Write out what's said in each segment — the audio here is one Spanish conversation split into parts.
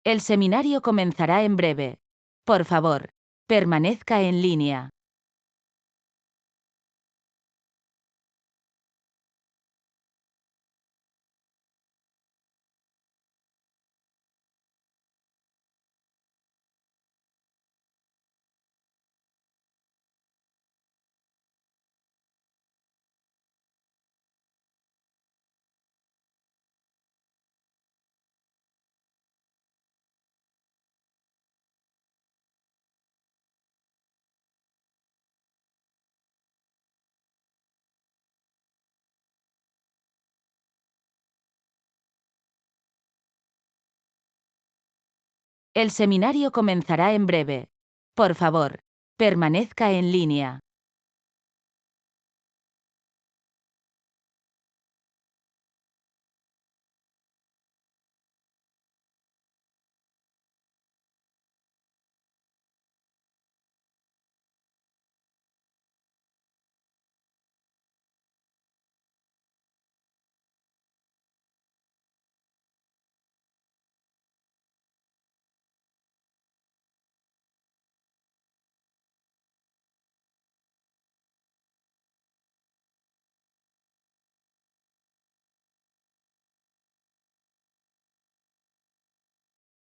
El seminario comenzará en breve. Por favor, permanezca en línea. El seminario comenzará en breve. Por favor, permanezca en línea.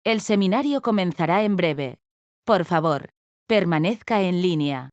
El seminario comenzará en breve. Por favor, permanezca en línea.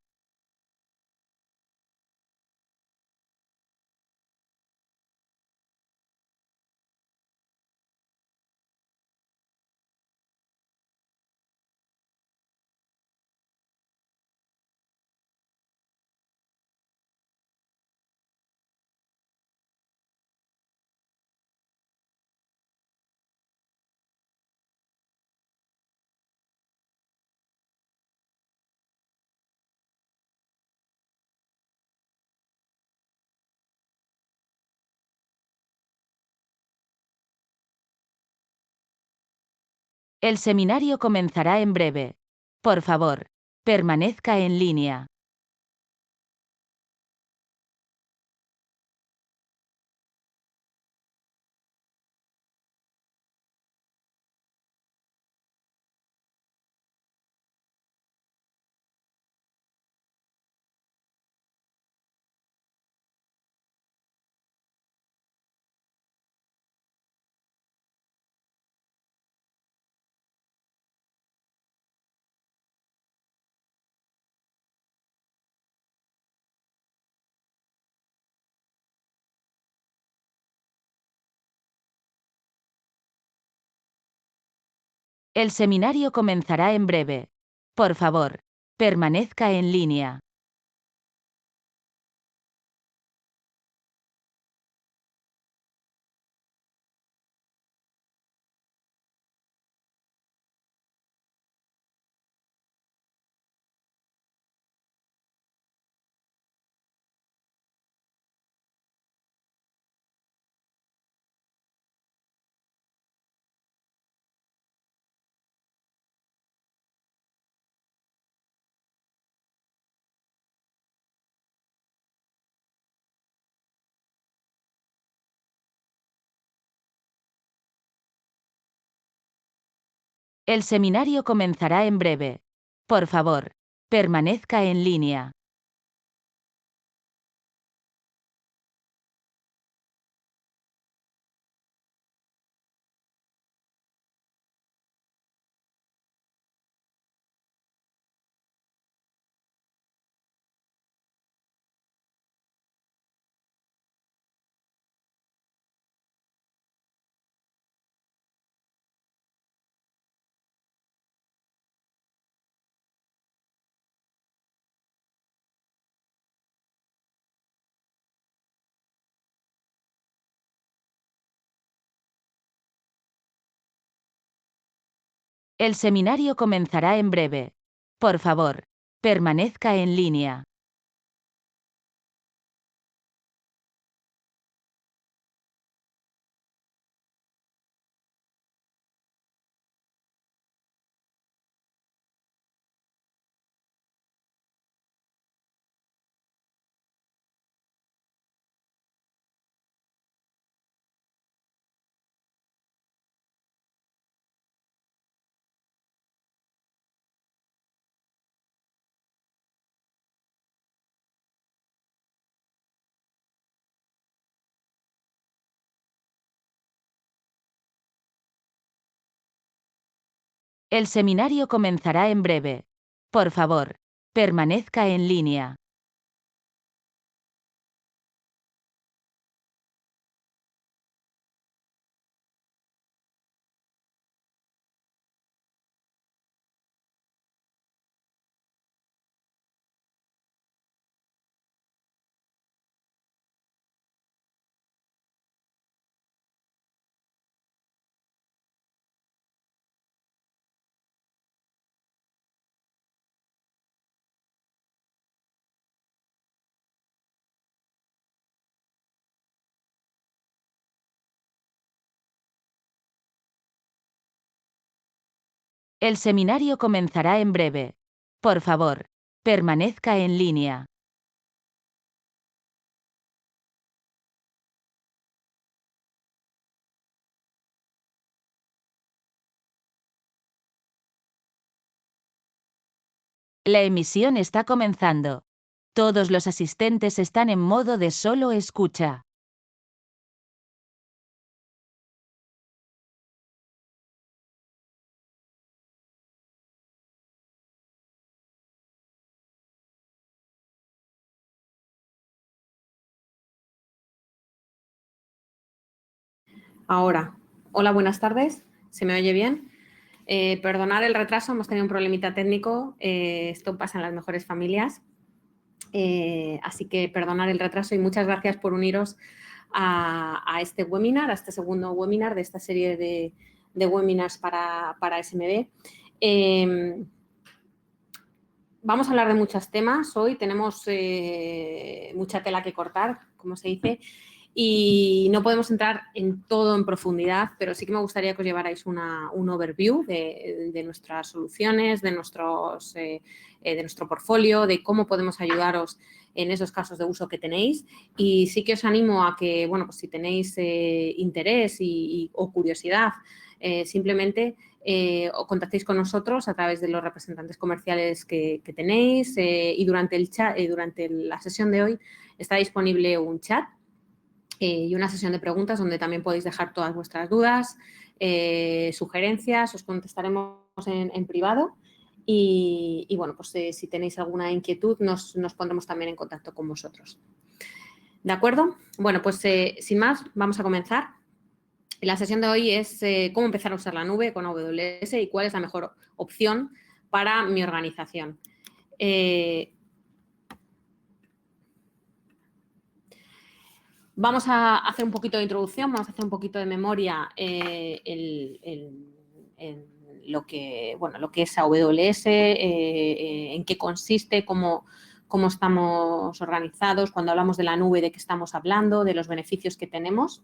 El seminario comenzará en breve. Por favor, permanezca en línea. El seminario comenzará en breve. Por favor, permanezca en línea. El seminario comenzará en breve. Por favor, permanezca en línea. El seminario comenzará en breve. Por favor, permanezca en línea. El seminario comenzará en breve. Por favor, permanezca en línea. El seminario comenzará en breve. Por favor, permanezca en línea. La emisión está comenzando. Todos los asistentes están en modo de solo escucha. Ahora, hola, buenas tardes. ¿Se me oye bien? Perdonad el retraso, hemos tenido un problemita técnico. Esto pasa en las mejores familias. Así que perdonad el retraso y muchas gracias por uniros a este webinar, a este segundo webinar de esta serie de webinars para SMB. Vamos a hablar de muchos temas. Hoy tenemos mucha tela que cortar, como se dice, y no podemos entrar en todo en profundidad, pero sí que me gustaría que os llevarais un overview de nuestras soluciones, de nuestro portfolio, de cómo podemos ayudaros en esos casos de uso que tenéis. Y sí que os animo a que, bueno, pues si tenéis interés o curiosidad, simplemente o contactéis con nosotros a través de los representantes comerciales que tenéis y durante el chat, durante la sesión de hoy está disponible un chat y una sesión de preguntas donde también podéis dejar todas vuestras dudas, sugerencias, os contestaremos en privado y bueno, pues si tenéis alguna inquietud nos pondremos también en contacto con vosotros. ¿De acuerdo? Bueno, pues sin más, vamos a comenzar. La sesión de hoy es cómo empezar a usar la nube con AWS y cuál es la mejor opción para mi organización. Vamos a hacer un poquito de introducción, vamos a hacer un poquito de memoria en lo que es AWS, en qué consiste, cómo estamos organizados, cuando hablamos de la nube, de qué estamos hablando, de los beneficios que tenemos.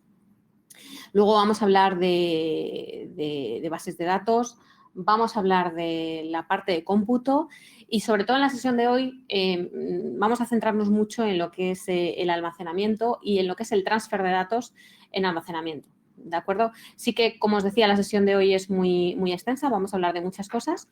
Luego vamos a hablar de bases de datos, vamos a hablar de la parte de cómputo y sobre todo en la sesión de hoy vamos a centrarnos mucho en lo que es el almacenamiento y en lo que es el transfer de datos en almacenamiento. ¿De acuerdo? Sí que, como os decía, la sesión de hoy es muy, muy extensa, vamos a hablar de muchas cosas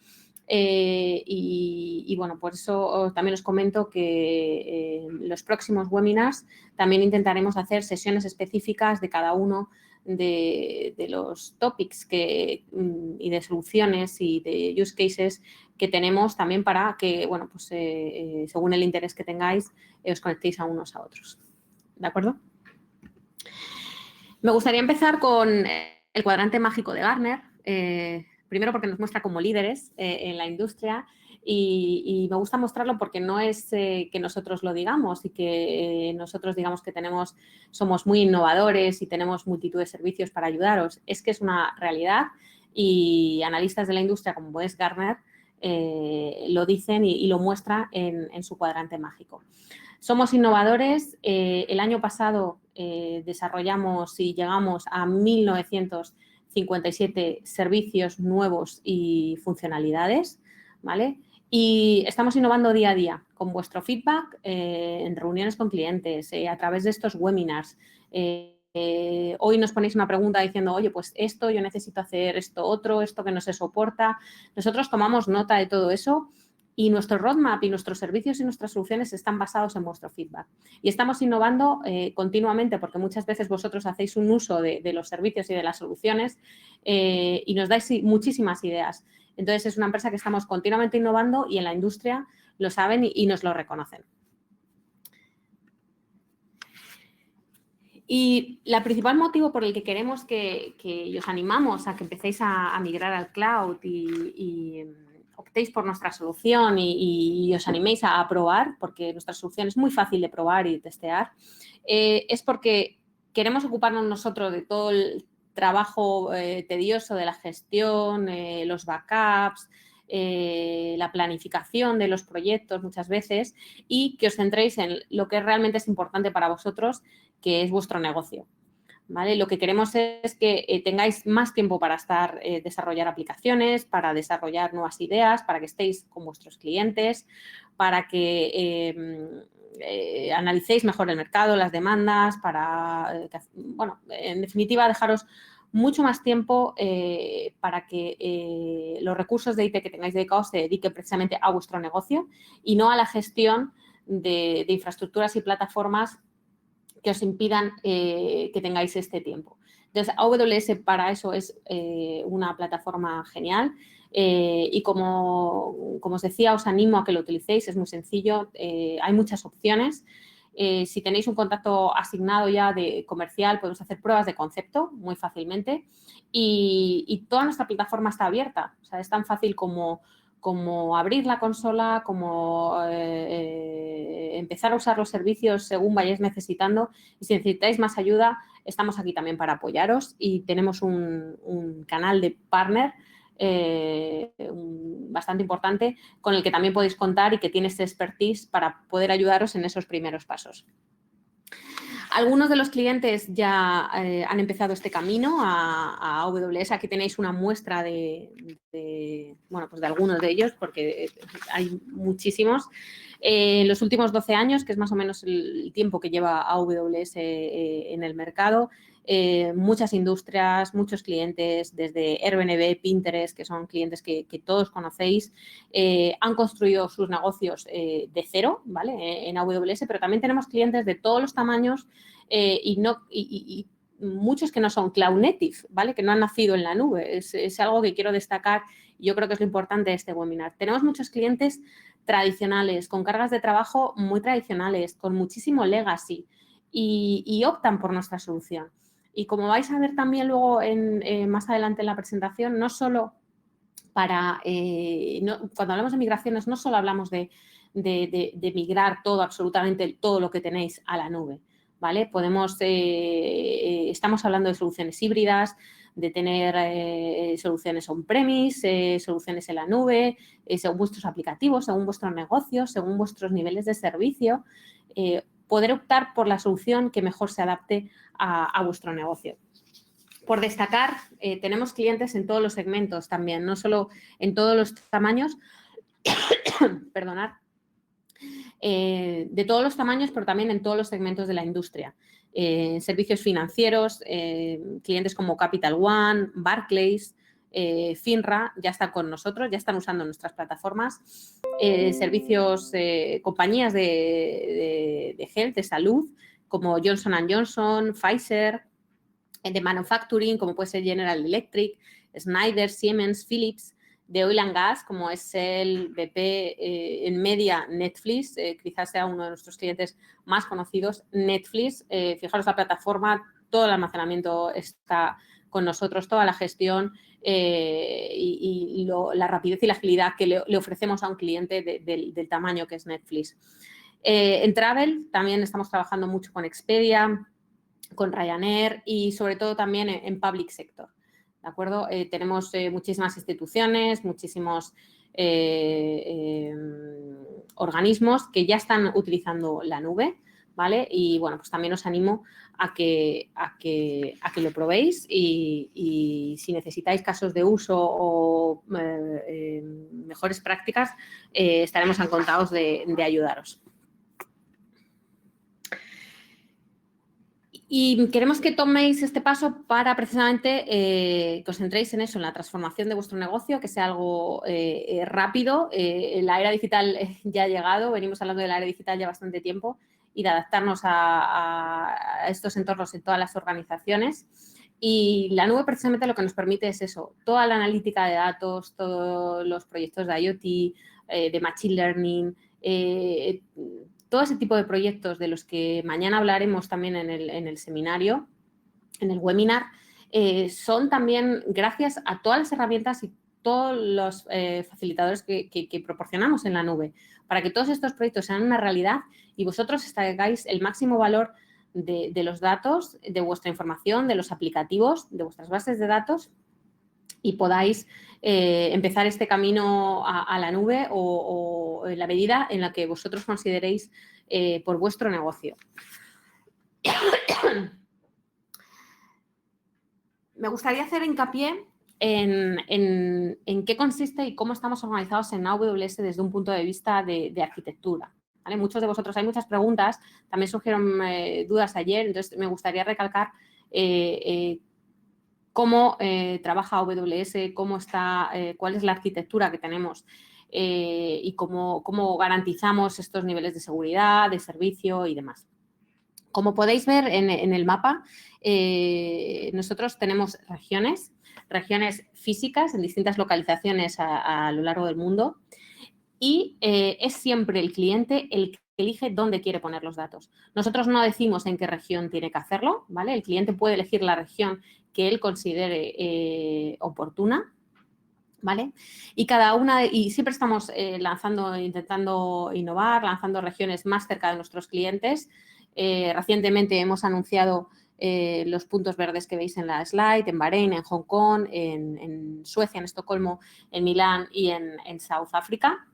y bueno, por eso también os comento que en los próximos webinars también intentaremos hacer sesiones específicas de cada uno de los topics y de soluciones y de use cases que tenemos también para que, bueno, pues según el interés que tengáis, os conectéis a unos a otros. ¿De acuerdo? Me gustaría empezar con el cuadrante mágico de Gartner, primero porque nos muestra como líderes en la industria y me gusta mostrarlo porque no es que nosotros lo digamos y que nosotros digamos que somos muy innovadores y tenemos multitud de servicios para ayudaros, es que es una realidad y analistas de la industria como es Gartner lo dicen y lo muestra en su cuadrante mágico. Somos innovadores. El año pasado desarrollamos y llegamos a 1.957 servicios nuevos y funcionalidades, ¿vale? Y estamos innovando día a día con vuestro feedback en reuniones con clientes, a través de estos webinars. Hoy nos ponéis una pregunta diciendo, oye, pues esto, yo necesito hacer esto otro, esto que no se soporta. Nosotros tomamos nota de todo eso y nuestro roadmap y nuestros servicios y nuestras soluciones están basados en vuestro feedback. Y estamos innovando continuamente porque muchas veces vosotros hacéis un uso de los servicios y de las soluciones y nos dais muchísimas ideas. Entonces, es una empresa que estamos continuamente innovando y en la industria lo saben y nos lo reconocen. Y el principal motivo por el que queremos y os animamos a que empecéis a migrar al cloud y optéis por nuestra solución y os animéis a probar, porque nuestra solución es muy fácil de probar y testear, es porque queremos ocuparnos nosotros de todo el trabajo tedioso de la gestión, los backups, la planificación de los proyectos muchas veces, y que os centréis en lo que realmente es importante para vosotros, que es vuestro negocio, ¿vale? Lo que queremos es que tengáis más tiempo para desarrollar aplicaciones, para desarrollar nuevas ideas, para que estéis con vuestros clientes, para que analicéis mejor el mercado, las demandas, bueno, en definitiva, dejaros mucho más tiempo para que los recursos de IT que tengáis dedicados se dediquen precisamente a vuestro negocio y no a la gestión de infraestructuras y plataformas que os impidan que tengáis este tiempo. Entonces, AWS para eso es una plataforma genial y como os decía, os animo a que lo utilicéis, es muy sencillo, hay muchas opciones. Si tenéis un contacto asignado ya de comercial, podemos hacer pruebas de concepto muy fácilmente y toda nuestra plataforma está abierta. O sea, es tan fácil como abrir la consola, como empezar a usar los servicios según vayáis necesitando. Y si necesitáis más ayuda, estamos aquí también para apoyaros y tenemos un canal de partner bastante importante con el que también podéis contar y que tiene este expertise para poder ayudaros en esos primeros pasos. Algunos de los clientes ya han empezado este camino a AWS. Aquí tenéis una muestra bueno, pues de algunos de ellos, porque hay muchísimos. En los últimos 12 años, que es más o menos el tiempo que lleva AWS en el mercado, muchas industrias, muchos clientes, desde Airbnb, Pinterest, que son clientes que todos conocéis, han construido sus negocios de cero, ¿vale? En AWS, pero también tenemos clientes de todos los tamaños y muchos que no son cloud native, ¿vale? Que no han nacido en la nube. Es algo que quiero destacar y yo creo que es lo importante de este webinar. Tenemos muchos clientes tradicionales, con cargas de trabajo muy tradicionales, con muchísimo legacy y optan por nuestra solución. Y como vais a ver también luego más adelante en la presentación, no solo cuando hablamos de migraciones, no solo hablamos de migrar absolutamente todo lo que tenéis a la nube, ¿vale? Estamos hablando de soluciones híbridas, de tener soluciones on-premise, soluciones en la nube, según vuestros aplicativos, según vuestros negocios, según vuestros niveles de servicio, poder optar por la solución que mejor se adapte a vuestro negocio. Por destacar, tenemos clientes en todos los segmentos también, no solo en todos los tamaños, perdonad, de todos los tamaños, pero también en todos los segmentos de la industria. Servicios financieros, clientes como Capital One, Barclays, FINRA, ya están con nosotros, ya están usando nuestras plataformas. Servicios, compañías de health, de salud, como Johnson & Johnson, Pfizer, de manufacturing, como puede ser General Electric, Schneider, Siemens, Philips, de oil and gas, como es el BP, en media Netflix, quizás sea uno de nuestros clientes más conocidos, Netflix. Fijaros la plataforma, todo el almacenamiento está con nosotros, toda la gestión la rapidez y la agilidad que le ofrecemos a un cliente del tamaño que es Netflix. En Travel también estamos trabajando mucho con Expedia, con Ryanair y sobre todo también en public sector, ¿de acuerdo? Tenemos muchísimas instituciones, muchísimos organismos que ya están utilizando la nube, ¿vale? Y, bueno, pues también os animo a que lo probéis y si necesitáis casos de uso o mejores prácticas, estaremos encantados de ayudaros. Y queremos que toméis este paso para precisamente que os centréis en eso, en la transformación de vuestro negocio, que sea algo rápido. La era digital ya ha llegado, venimos hablando de la era digital ya bastante tiempo y de adaptarnos a estos entornos en todas las organizaciones. Y la nube precisamente lo que nos permite es eso, toda la analítica de datos, todos los proyectos de IoT, de Machine Learning, todo ese tipo de proyectos de los que mañana hablaremos también en el seminario, en el webinar, son también gracias a todas las herramientas y todos los facilitadores que proporcionamos en la nube, para que todos estos proyectos sean una realidad y vosotros extraigáis el máximo valor de los datos, de vuestra información, de los aplicativos, de vuestras bases de datos y podáis empezar este camino a la nube o en la medida en la que vosotros consideréis por vuestro negocio. Me gustaría hacer hincapié en qué consiste y cómo estamos organizados en AWS desde un punto de vista de arquitectura. ¿Vale? Muchos de vosotros, hay muchas preguntas, también surgieron dudas ayer, entonces me gustaría recalcar cómo trabaja AWS, cómo está, cuál es la arquitectura que tenemos y cómo garantizamos estos niveles de seguridad, de servicio y demás. Como podéis ver en el mapa, nosotros tenemos regiones físicas en distintas localizaciones a lo largo del mundo y es siempre el cliente el que elige dónde quiere poner los datos. Nosotros no decimos en qué región tiene que hacerlo, ¿vale? El cliente puede elegir la región que él considere oportuna, ¿vale? Y siempre estamos intentando innovar, lanzando regiones más cerca de nuestros clientes. Recientemente hemos anunciado los puntos verdes que veis en la slide, en Bahrein, en Hong Kong, en Suecia, en Estocolmo, en Milán y en Sudáfrica,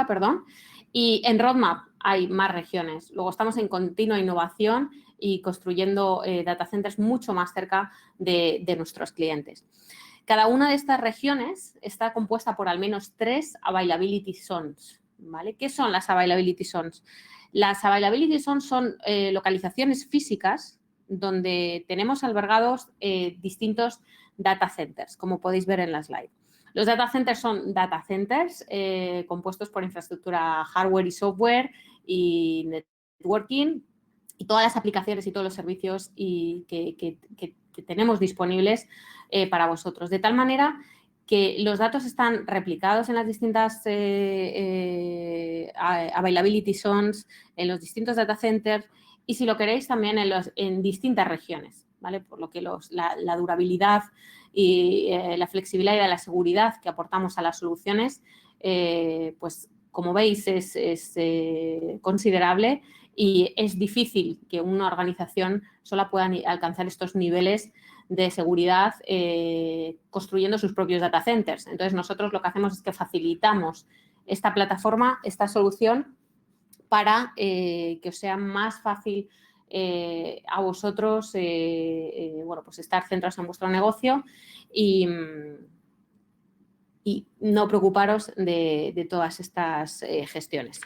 perdón. Y en Roadmap hay más regiones. Luego estamos en continua innovación y construyendo data centers mucho más cerca de nuestros clientes. Cada una de estas regiones está compuesta por al menos 3 Availability Zones, ¿vale? ¿Qué son las Availability Zones? Las Availability Zones son localizaciones físicas donde tenemos albergados distintos data centers, como podéis ver en la slide. Los data centers son data centers compuestos por infraestructura hardware y software y networking y todas las aplicaciones y todos los servicios que tenemos disponibles para vosotros. De tal manera que los datos están replicados en las distintas availability zones, en los distintos data centers y, si lo queréis, también en distintas regiones, ¿vale? Por lo que la durabilidad y la flexibilidad y la seguridad que aportamos a las soluciones, pues como veis es considerable y es difícil que una organización sola pueda alcanzar estos niveles de seguridad construyendo sus propios data centers. Entonces, nosotros lo que hacemos es que facilitamos esta plataforma, esta solución, para que os sea más fácil a vosotros bueno, pues estar centrados en vuestro negocio y no preocuparos de todas estas gestiones.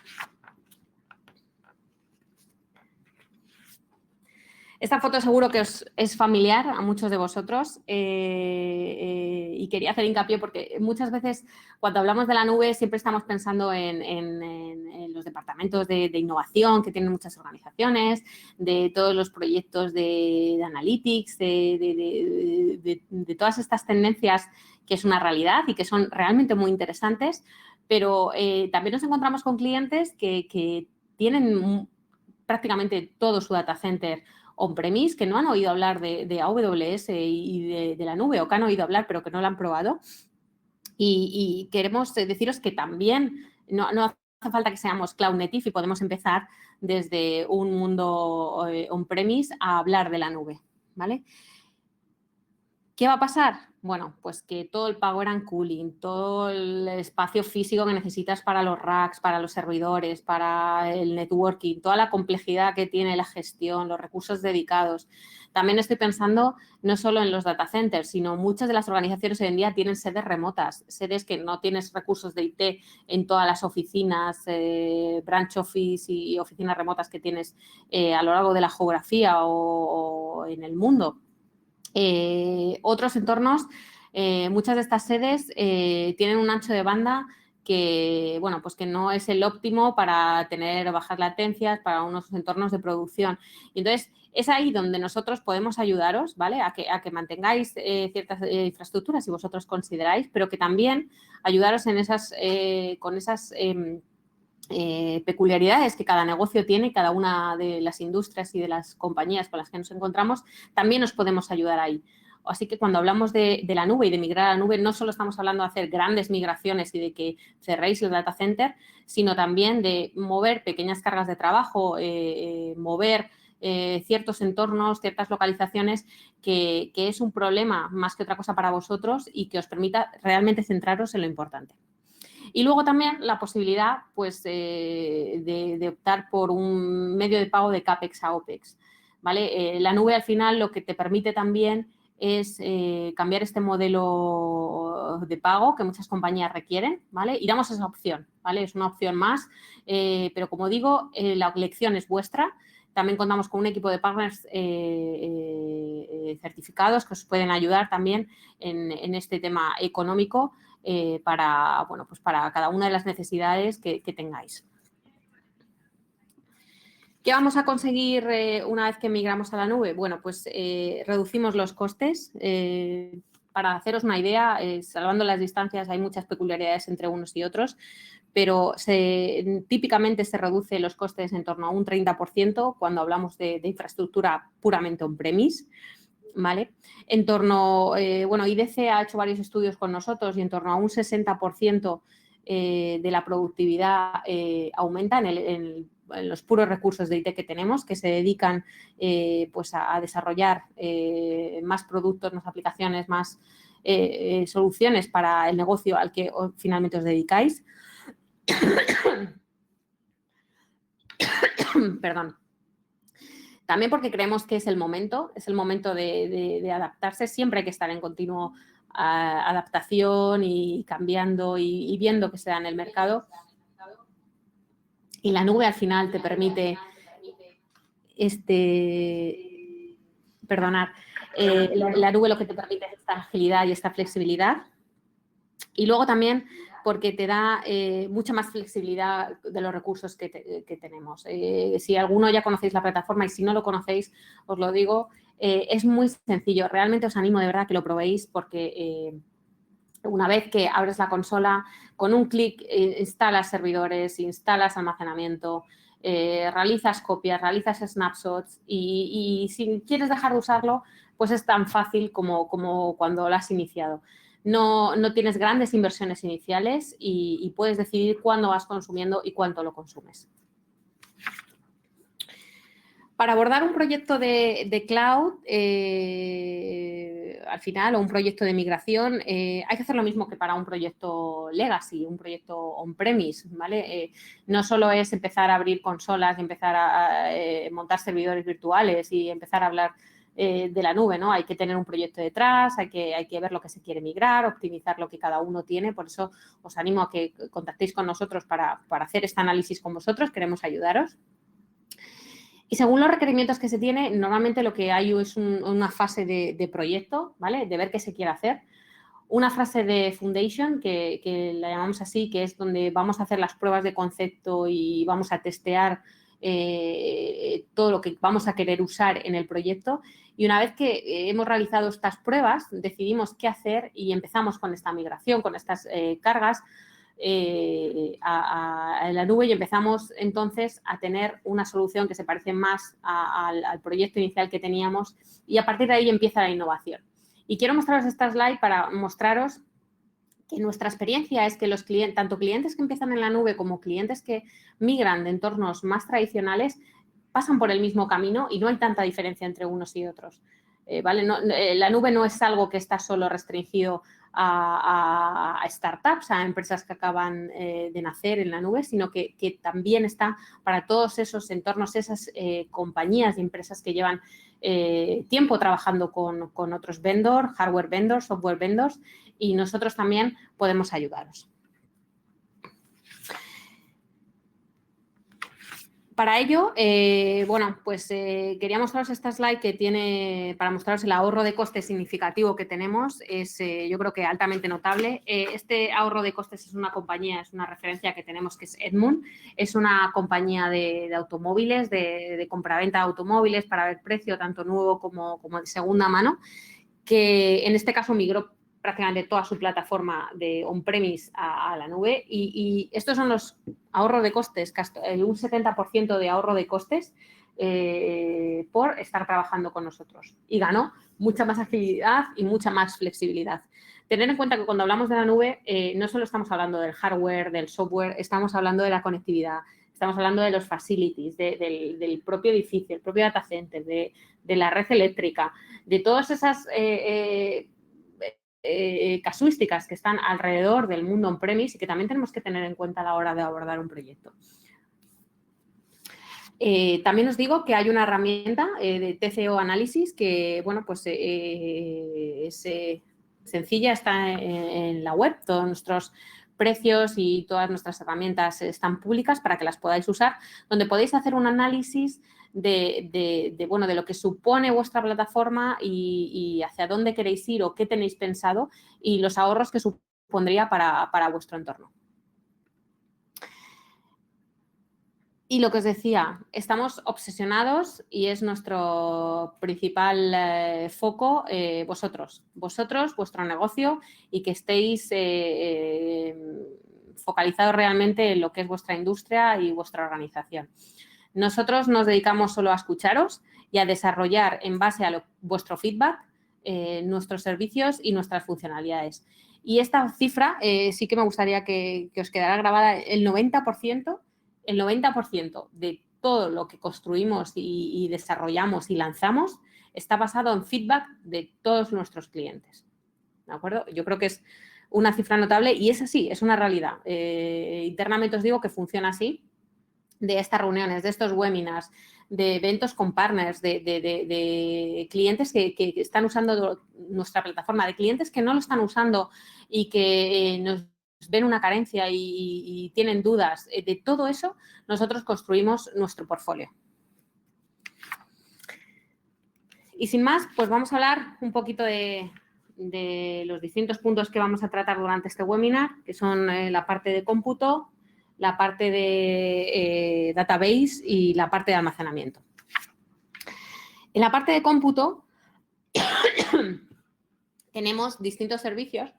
Esta foto seguro que os es familiar a muchos de vosotros y quería hacer hincapié porque muchas veces cuando hablamos de la nube siempre estamos pensando en los departamentos de innovación que tienen muchas organizaciones, de todos los proyectos de analytics, de todas estas tendencias que es una realidad y que son realmente muy interesantes, pero también nos encontramos con clientes que tienen prácticamente todo su data center on-premise, que no han oído hablar de AWS y de la nube, o que han oído hablar pero que no la han probado. Y queremos deciros que también no hace falta que seamos cloud native y podemos empezar desde un mundo on-premise a hablar de la nube, ¿vale? ¿Qué va a pasar? Bueno, pues que todo el power and cooling, todo el espacio físico que necesitas para los racks, para los servidores, para el networking, toda la complejidad que tiene la gestión, los recursos dedicados. También estoy pensando no solo en los data centers, sino muchas de las organizaciones hoy en día tienen sedes remotas, sedes que no tienes recursos de IT en todas las oficinas, branch office y oficinas remotas que tienes a lo largo de la geografía o en el mundo. Otros entornos, muchas de estas sedes tienen un ancho de banda bueno, pues que no es el óptimo para tener bajas latencias, para unos entornos de producción. Y entonces, es ahí donde nosotros podemos ayudaros, ¿vale? A que mantengáis ciertas infraestructuras si vosotros consideráis, pero que también ayudaros en con esas peculiaridades que cada negocio tiene, cada una de las industrias y de las compañías con las que nos encontramos, también nos podemos ayudar ahí. Así que cuando hablamos de la nube y de migrar a la nube, no solo estamos hablando de hacer grandes migraciones y de que cerréis el data center, sino también de mover pequeñas cargas de trabajo, mover ciertos entornos, ciertas localizaciones, que es un problema más que otra cosa para vosotros y que os permita realmente centraros en lo importante. Y luego también la posibilidad, pues, de optar por un medio de pago de CAPEX a OPEX, ¿vale? La nube, al final, lo que te permite también es cambiar este modelo de pago que muchas compañías requieren, ¿vale? Y damos esa opción, ¿vale? Es una opción más, pero como digo, la elección es vuestra. También contamos con un equipo de partners certificados que os pueden ayudar también en este tema económico para, bueno, pues para cada una de las necesidades que tengáis. ¿Qué vamos a conseguir una vez que migramos a la nube? Bueno, pues reducimos los costes. Para haceros una idea, salvando las distancias, hay muchas peculiaridades entre unos y otros, pero típicamente se reduce los costes en torno a un 30% cuando hablamos de infraestructura puramente on-premise, ¿vale? En torno, bueno, IDC ha hecho varios estudios con nosotros y en torno a un 60% de la productividad aumenta en los puros recursos de IT que tenemos, que se dedican pues a desarrollar más productos, más aplicaciones, más soluciones para el negocio al que finalmente os dedicáis. Perdón. También porque creemos que es el momento de adaptarse. Siempre hay que estar en continuo adaptación y cambiando y viendo qué se da en el mercado. Y la nube al final te permite la nube lo que te permite es esta agilidad y esta flexibilidad. Y luego también porque te da mucha más flexibilidad de los recursos que tenemos. Si alguno ya conocéis la plataforma y si no lo conocéis, os lo digo, es muy sencillo. Realmente os animo de verdad que lo probéis porque una vez que abres la consola, con un clic instalas servidores, instalas almacenamiento, realizas copias, realizas snapshots y si quieres dejar de usarlo, pues es tan fácil como cuando lo has iniciado. No tienes grandes inversiones iniciales y puedes decidir cuándo vas consumiendo y cuánto lo consumes. Para abordar un proyecto de cloud, al final, o un proyecto de migración, hay que hacer lo mismo que para un proyecto legacy, un proyecto on-premise, ¿vale? No solo es empezar a abrir consolas y empezar a montar servidores virtuales y empezar a hablar de la nube, ¿no? Hay que tener un proyecto detrás, hay que ver lo que se quiere migrar, optimizar lo que cada uno tiene. Por eso os animo a que contactéis con nosotros para hacer este análisis con vosotros. Queremos ayudaros. Y según los requerimientos que se tiene, normalmente lo que hay es una fase de proyecto, ¿vale? De ver qué se quiere hacer. Una fase de foundation, que la llamamos así, que es donde vamos a hacer las pruebas de concepto y vamos a testear todo lo que vamos a querer usar en el proyecto. Y una vez que hemos realizado estas pruebas, decidimos qué hacer y empezamos con esta migración, con estas cargas a la nube y empezamos entonces a tener una solución que se parece más al proyecto inicial que teníamos y a partir de ahí empieza la innovación. Y quiero mostraros esta slide para mostraros que nuestra experiencia es que los clientes, tanto clientes que empiezan en la nube como clientes que migran de entornos más tradicionales, pasan por el mismo camino y no hay tanta diferencia entre unos y otros. ¿Vale? La nube no es algo que está solo restringido a startups, a empresas que acaban de nacer en la nube, sino que también está para todos esos entornos, esas compañías y empresas que llevan tiempo trabajando con otros vendors, hardware vendors, software vendors, y nosotros también podemos ayudaros. Para ello, bueno, pues quería mostraros esta slide que tiene, para mostraros el ahorro de costes significativo que tenemos, es yo creo que altamente notable. Este ahorro de costes es una compañía, es una referencia que tenemos que es Edmund, es una compañía de automóviles, de compraventa de automóviles para ver precio tanto nuevo como de segunda mano, que en este caso migró prácticamente toda su plataforma de on-premise a la nube y estos son los ahorros de costes, un 70% de ahorro de costes por estar trabajando con nosotros y ganó mucha más agilidad y mucha más flexibilidad. Tener en cuenta que cuando hablamos de la nube no solo estamos hablando del hardware, del software, estamos hablando de la conectividad, estamos hablando de los facilities, del propio edificio, el propio data center, de la red eléctrica, de todas esas casuísticas que están alrededor del mundo on-premise y que también tenemos que tener en cuenta a la hora de abordar un proyecto. También os digo que hay una herramienta de TCO Análisis que, bueno, pues es sencilla, está en la web, todos nuestros precios y todas nuestras herramientas están públicas para que las podáis usar, donde podéis hacer un análisis bueno, de lo que supone vuestra plataforma y hacia dónde queréis ir o qué tenéis pensado y los ahorros que supondría para vuestro entorno. Y lo que os decía, estamos obsesionados y es nuestro principal foco vosotros, vuestro negocio y que estéis focalizados realmente en lo que es vuestra industria y vuestra organización. Nosotros nos dedicamos solo a escucharos y a desarrollar en base a vuestro feedback nuestros servicios y nuestras funcionalidades. Y esta cifra sí que me gustaría que os quedara grabada, el 90% de todo lo que construimos y desarrollamos y lanzamos está basado en feedback de todos nuestros clientes. ¿De acuerdo? Yo creo que es una cifra notable y es así, es una realidad. Internamente os digo que funciona así, de estas reuniones, de estos webinars, de eventos con partners, de clientes que están usando nuestra plataforma, de clientes que no lo están usando y que nos ven una carencia y tienen dudas. De todo eso, nosotros construimos nuestro portfolio. Y sin más, pues vamos a hablar un poquito de los distintos puntos que vamos a tratar durante este webinar, que son la parte de cómputo, la parte de database y la parte de almacenamiento. En la parte de cómputo tenemos distintos servicios.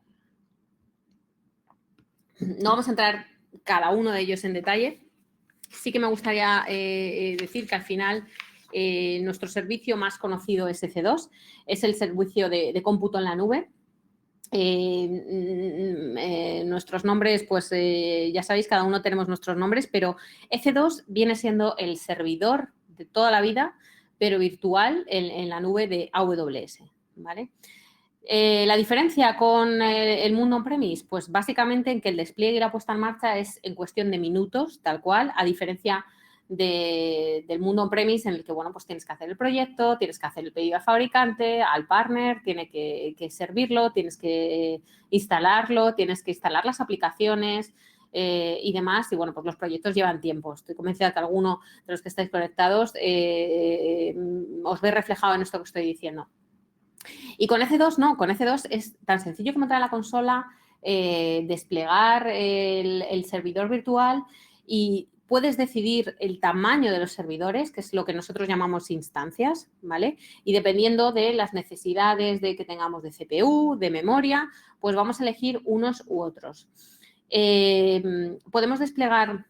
No vamos a entrar cada uno de ellos en detalle. Sí que me gustaría decir que al final nuestro servicio más conocido es EC2, es el servicio de cómputo en la nube. Nuestros nombres, pues ya sabéis, cada uno tenemos nuestros nombres, pero EC2 viene siendo el servidor de toda la vida, pero virtual en la nube de AWS, ¿vale? La diferencia con el mundo on-premise, pues básicamente en que el despliegue y la puesta en marcha es en cuestión de minutos, tal cual, a diferencia del mundo on-premise en el que, bueno, pues tienes que hacer el proyecto, tienes que hacer el pedido al fabricante, al partner, tiene que servirlo, tienes que instalarlo, tienes que instalar las aplicaciones y demás. Y, bueno, pues los proyectos llevan tiempo. Estoy convencida que alguno de los que estáis conectados os ve reflejado en esto que estoy diciendo. Y con EC2 no, con EC2 es tan sencillo como entrar a la consola, desplegar el servidor virtual y puedes decidir el tamaño de los servidores, que es lo que nosotros llamamos instancias, ¿vale? Y dependiendo de las necesidades de que tengamos de CPU, de memoria, pues vamos a elegir unos u otros. Podemos desplegar.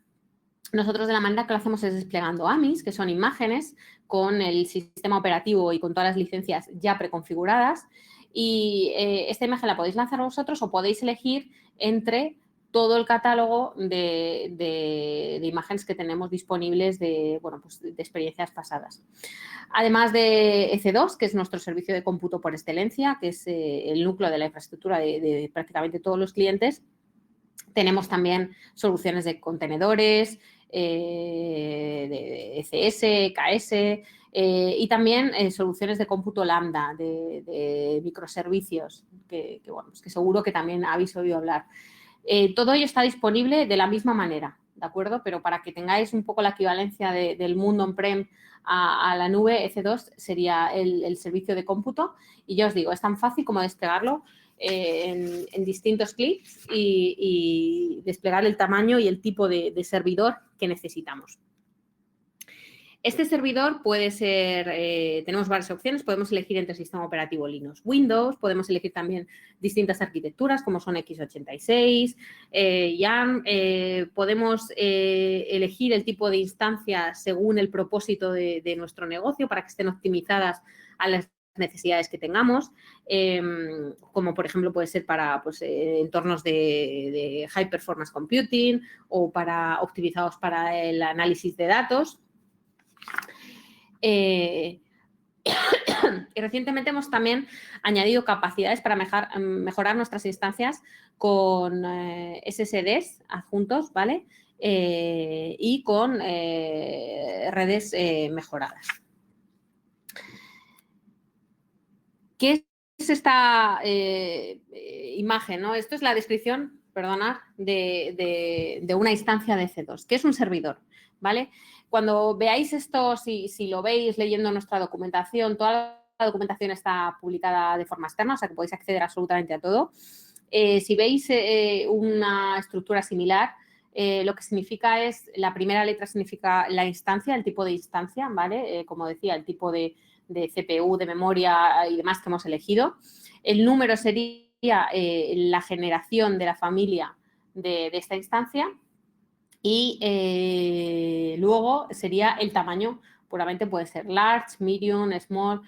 Nosotros de la manera que lo hacemos es desplegando AMIs, que son imágenes con el sistema operativo y con todas las licencias ya preconfiguradas. Y esta imagen la podéis lanzar vosotros o podéis elegir entre todo el catálogo de imágenes que tenemos disponibles bueno, pues de experiencias pasadas. Además de EC2, que es nuestro servicio de cómputo por excelencia, que es el núcleo de la infraestructura de prácticamente todos los clientes, tenemos también soluciones de contenedores, de ECS, KS y también soluciones de cómputo lambda, de microservicios, bueno, pues que seguro que también habéis oído hablar. Todo ello está disponible de la misma manera, ¿de acuerdo? Pero para que tengáis un poco la equivalencia del mundo on-prem a la nube, EC2 sería el servicio de cómputo. Y ya os digo, es tan fácil como desplegarlo en distintos clics y desplegar el tamaño y el tipo de servidor que necesitamos. Este servidor puede ser, tenemos varias opciones, podemos elegir entre sistema operativo Linux, Windows, podemos elegir también distintas arquitecturas como son x86, YARN, podemos elegir el tipo de instancia según el propósito de nuestro negocio para que estén optimizadas a las necesidades que tengamos, como por ejemplo puede ser para pues, entornos de high performance computing o optimizados para el análisis de datos. Y recientemente hemos también añadido capacidades para mejorar nuestras instancias con SSDs adjuntos, ¿vale? Y con redes mejoradas. ¿Qué es esta imagen, ¿no? Esto es la descripción, perdonad, de una instancia de EC2. ¿Qué es un servidor? ¿Vale? Cuando veáis esto, si lo veis leyendo nuestra documentación, toda la documentación está publicada de forma externa, o sea que podéis acceder absolutamente a todo. Si veis una estructura similar, lo que significa es, la primera letra significa la instancia, el tipo de instancia, ¿vale? Como decía, el tipo de CPU, de memoria y demás que hemos elegido. El número sería la generación de la familia de esta instancia y luego sería el tamaño, puramente puede ser large, medium, small,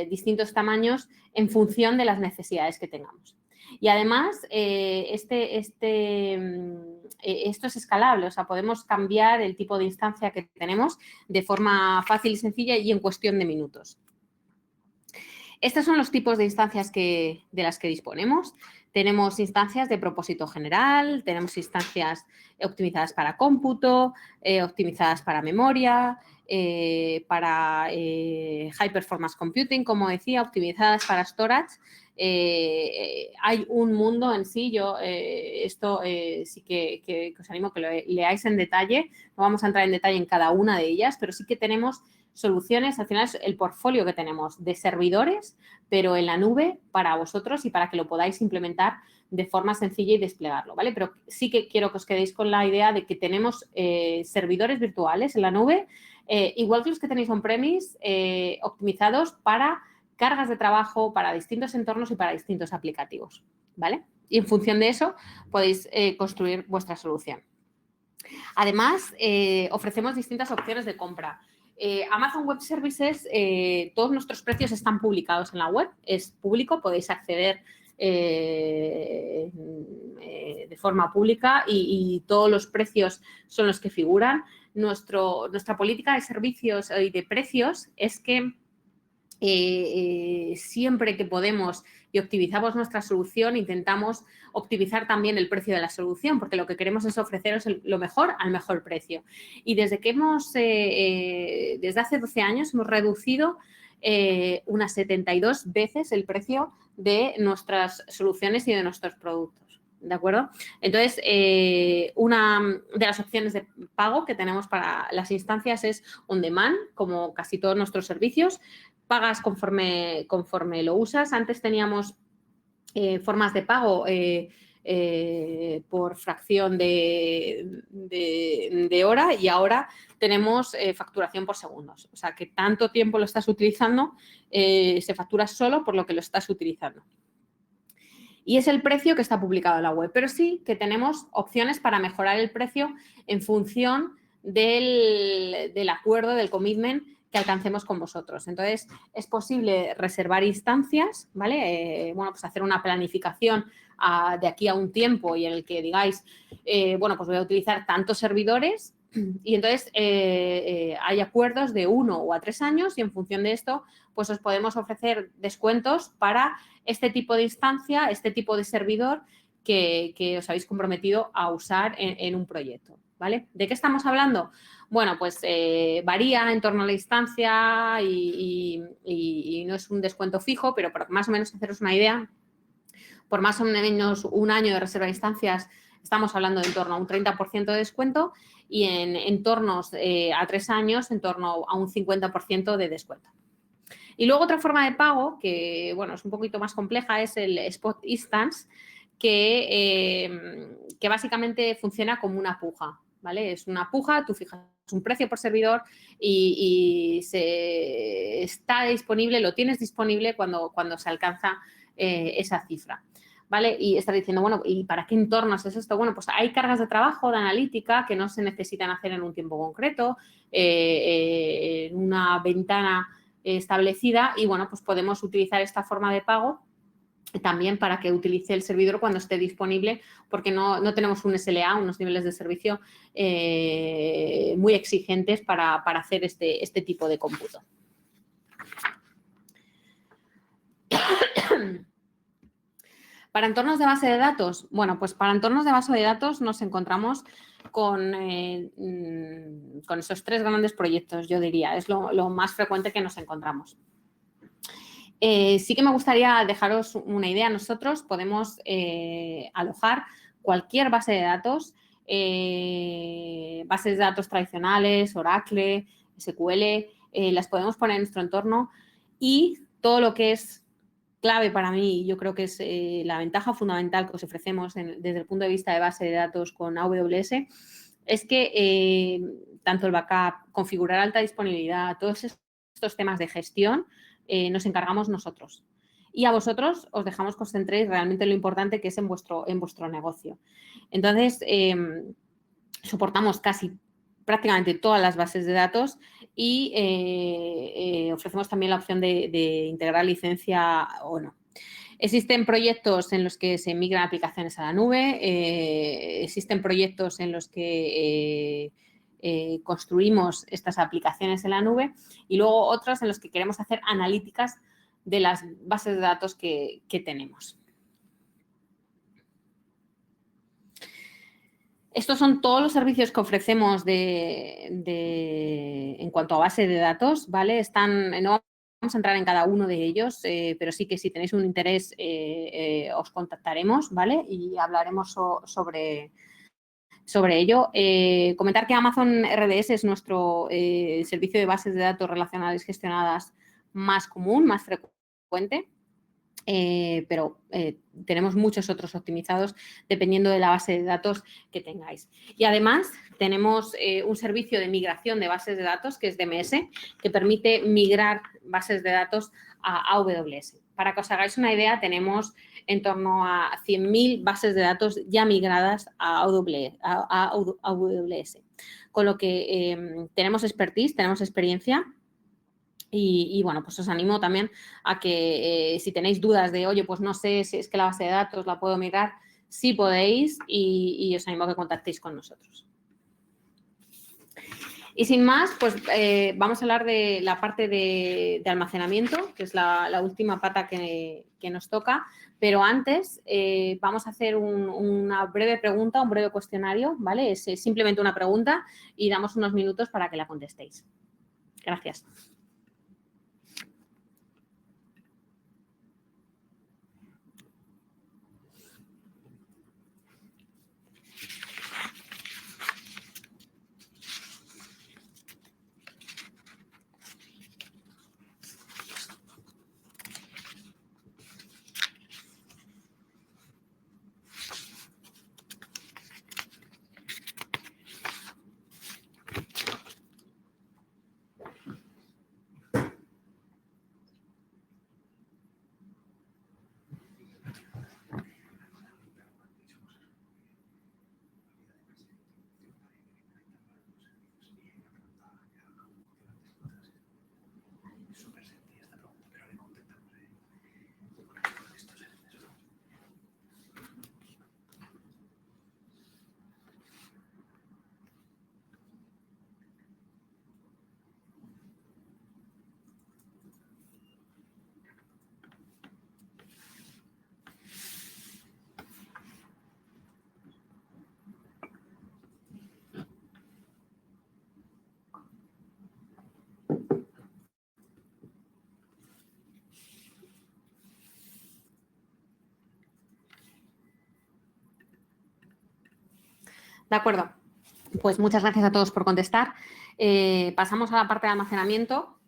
distintos tamaños en función de las necesidades que tengamos. Y además, esto es escalable, o sea, podemos cambiar el tipo de instancia que tenemos de forma fácil y sencilla y en cuestión de minutos. Estos son los tipos de instancias de las que disponemos. Tenemos instancias de propósito general, tenemos instancias optimizadas para cómputo, optimizadas para memoria, para high performance computing, como decía, optimizadas para storage. Hay un mundo en sí, yo esto sí que os animo a que lo leáis en detalle, no vamos a entrar en detalle en cada una de ellas, pero sí que tenemos soluciones, al final es el portfolio que tenemos de servidores, pero en la nube para vosotros y para que lo podáis implementar de forma sencilla y desplegarlo, ¿vale? Pero sí que quiero que os quedéis con la idea de que tenemos servidores virtuales en la nube, igual que los que tenéis on-premise, optimizados para cargas de trabajo, para distintos entornos y para distintos aplicativos, ¿vale? Y en función de eso podéis construir vuestra solución. Además, ofrecemos distintas opciones de compra. Amazon Web Services, todos nuestros precios están publicados en la web, es público, podéis acceder de forma pública y todos los precios son los que figuran. Nuestra política de servicios y de precios es que siempre que podemos y optimizamos nuestra solución, intentamos optimizar también el precio de la solución, porque lo que queremos es ofreceros lo mejor al mejor precio. Y desde que desde hace 12 años hemos reducido unas 72 veces el precio de nuestras soluciones y de nuestros productos. ¿De acuerdo? Entonces, una de las opciones de pago que tenemos para las instancias es on demand, como casi todos nuestros servicios. Pagas conforme lo usas. Antes teníamos formas de pago por fracción de hora y ahora tenemos facturación por segundos. O sea, que tanto tiempo lo estás utilizando, se factura solo por lo que lo estás utilizando. Y es el precio que está publicado en la web, pero sí que tenemos opciones para mejorar el precio en función del acuerdo, del commitment que alcancemos con vosotros. Entonces, es posible reservar instancias, ¿vale? Bueno, pues hacer una planificación de aquí a un tiempo y en el que digáis, bueno, pues voy a utilizar tantos servidores y entonces hay acuerdos de 1 o a 3 años y en función de esto, pues os podemos ofrecer descuentos para este tipo de instancia, este tipo de servidor que os habéis comprometido a usar en un proyecto, ¿vale? ¿De qué estamos hablando? Bueno, pues varía en torno a la instancia y no es un descuento fijo, pero para más o menos haceros una idea, por más o menos un año de reserva de instancias estamos hablando de en torno a un 30% de descuento y en entornos a 3 años en torno a un 50% de descuento. Y luego otra forma de pago que, bueno, es un poquito más compleja, es el Spot Instance, que básicamente funciona como una puja, ¿vale? Es una puja, tú fijas un precio por servidor y está disponible, lo tienes disponible cuando se alcanza esa cifra, ¿vale? Y estás diciendo, bueno, ¿y para qué entornos es esto? Bueno, pues hay cargas de trabajo, de analítica, que no se necesitan hacer en un tiempo concreto, en una ventana establecida y, bueno, pues podemos utilizar esta forma de pago también para que utilice el servidor cuando esté disponible, porque no tenemos un SLA, unos niveles de servicio muy exigentes para hacer este tipo de cómputo. Para entornos de base de datos, bueno, pues para entornos de base de datos nos encontramos con esos 3 grandes proyectos, yo diría, es lo más frecuente que nos encontramos. Sí que me gustaría dejaros una idea. Nosotros podemos alojar cualquier base de datos, bases de datos tradicionales, Oracle, SQL, las podemos poner en nuestro entorno y todo lo que es clave para mí, yo creo que es la ventaja fundamental que os ofrecemos desde el punto de vista de base de datos con AWS, es que tanto el backup, configurar alta disponibilidad, todos estos temas de gestión, nos encargamos nosotros. Y a vosotros os dejamos que os centréis realmente en lo importante que es en vuestro negocio. Entonces, soportamos prácticamente todas las bases de datos y ofrecemos también la opción de integrar licencia o no. Existen proyectos en los que se migran aplicaciones a la nube, existen proyectos en los que construimos estas aplicaciones en la nube y luego otros en los que queremos hacer analíticas de las bases de datos que tenemos. Estos son todos los servicios que ofrecemos en cuanto a base de datos, ¿vale? No vamos a entrar en cada uno de ellos, pero sí que si tenéis un interés os contactaremos, ¿vale? Y hablaremos sobre ello. Comentar que Amazon RDS es nuestro servicio de bases de datos relacionales gestionadas más común, más frecuente. Pero tenemos muchos otros optimizados dependiendo de la base de datos que tengáis. Y además tenemos un servicio de migración de bases de datos que es DMS, que permite migrar bases de datos a AWS. Para que os hagáis una idea, tenemos en torno a 100.000 bases de datos ya migradas a AWS. Con lo que tenemos expertise, tenemos experiencia. Y bueno, pues os animo también a que si tenéis dudas de, oye, pues no sé si es que la base de datos la puedo migrar, sí podéis y os animo a que contactéis con nosotros. Y sin más, pues vamos a hablar de la parte de almacenamiento, que es la última pata que nos toca. Pero antes vamos a hacer una breve pregunta, un breve cuestionario, ¿vale? Es simplemente una pregunta y damos unos minutos para que la contestéis. Gracias. De acuerdo. Pues muchas gracias a todos por contestar. Pasamos a la parte de almacenamiento.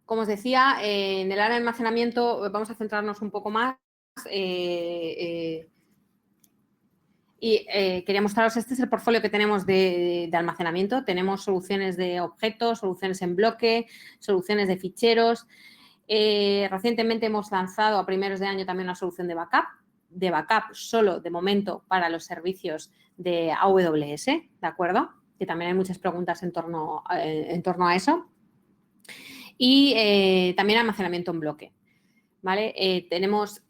Como os decía, en el área de almacenamiento vamos a centrarnos un poco más y quería mostraros, este es el portfolio que tenemos de almacenamiento. Tenemos soluciones de objetos, soluciones en bloque, soluciones de ficheros. Recientemente hemos lanzado a primeros de año también una solución de backup solo de momento para los servicios de AWS, ¿de acuerdo? Que también hay muchas preguntas en torno a eso. Y también almacenamiento en bloque, ¿vale? Tenemos...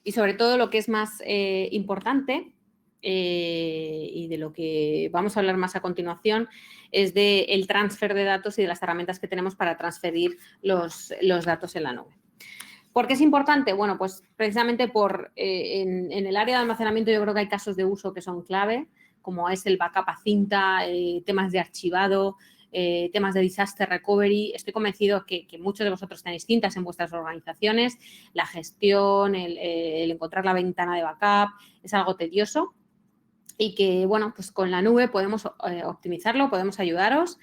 y sobre todo lo que es más importante y de lo que vamos a hablar más a continuación es del transfer de datos y de las herramientas que tenemos para transferir los datos en la nube. ¿Por qué es importante? Bueno, pues precisamente en el área de almacenamiento yo creo que hay casos de uso que son clave, como es el backup a cinta, temas de archivado, temas de disaster recovery. Estoy convencido que muchos de vosotros tenéis cintas en vuestras organizaciones. La gestión, el encontrar la ventana de backup es algo tedioso y que, bueno, pues con la nube podemos optimizarlo, podemos ayudaros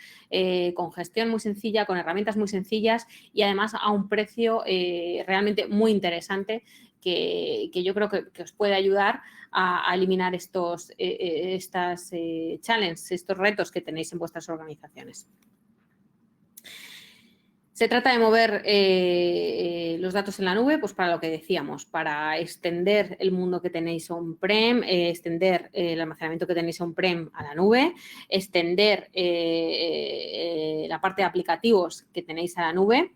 con gestión muy sencilla, con herramientas muy sencillas y además a un precio realmente muy interesante que yo creo que os puede ayudar a eliminar estas challenges, estos retos que tenéis en vuestras organizaciones. Se trata de mover los datos en la nube, pues para lo que decíamos, para extender el mundo que tenéis on-prem, extender el almacenamiento que tenéis on-prem a la nube, extender la parte de aplicativos que tenéis a la nube